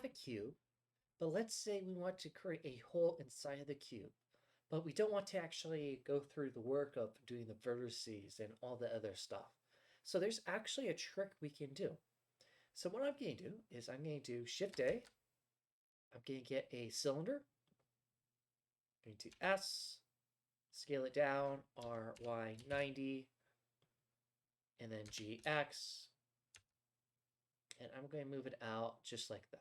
have a cube, but let's say we want to create a hole inside of the cube, but we don't want to actually go through the work of doing the vertices and all the other stuff. So there's actually a trick we can do. So what I'm going to do is I'm going to do Shift A. I'm going to get a cylinder. I'm going to S, scale it down, RY90, and then GX. And I'm going to move it out just like that.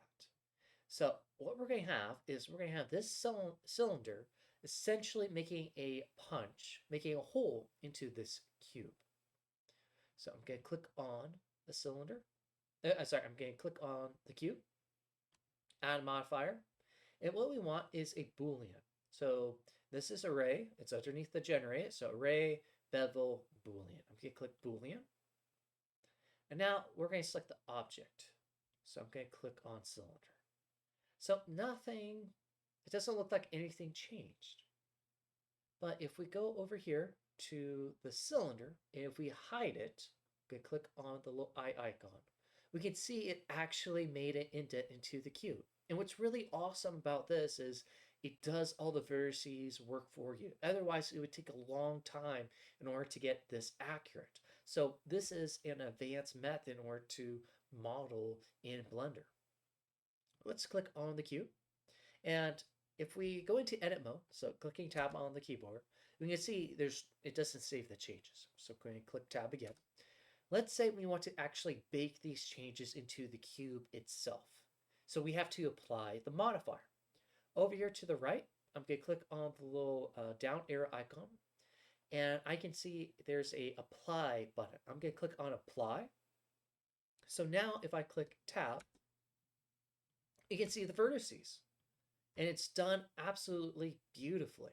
So what we're going to have is we're going to have this cylinder essentially making a punch, making a hole into this cube. So I'm going to click on the cylinder. I'm going to click on the cube, add a modifier. And what we want is a Boolean. So this is array. It's underneath the generate. So array, bevel, Boolean. I'm going to click Boolean. And now we're going to select the object. So I'm going to click on cylinder. So nothing, it doesn't look like anything changed. But if we go over here to the cylinder, and if we hide it, we can click on the little eye icon, we can see it actually made an indent into the cube. And what's really awesome about this is it does all the vertices work for you. Otherwise, it would take a long time in order to get this accurate. So this is an advanced method in order to model in Blender. Let's click on the cube. And if we go into edit mode, so clicking tab on the keyboard, we can see it doesn't save the changes. So I'm going to click tab again. Let's say we want to actually bake these changes into the cube itself. So we have to apply the modifier. Over here to the right, I'm going to click on the little down arrow icon. And I can see there's a apply button. I'm going to click on apply. So now if I click tab, you can see the vertices. And it's done absolutely beautifully.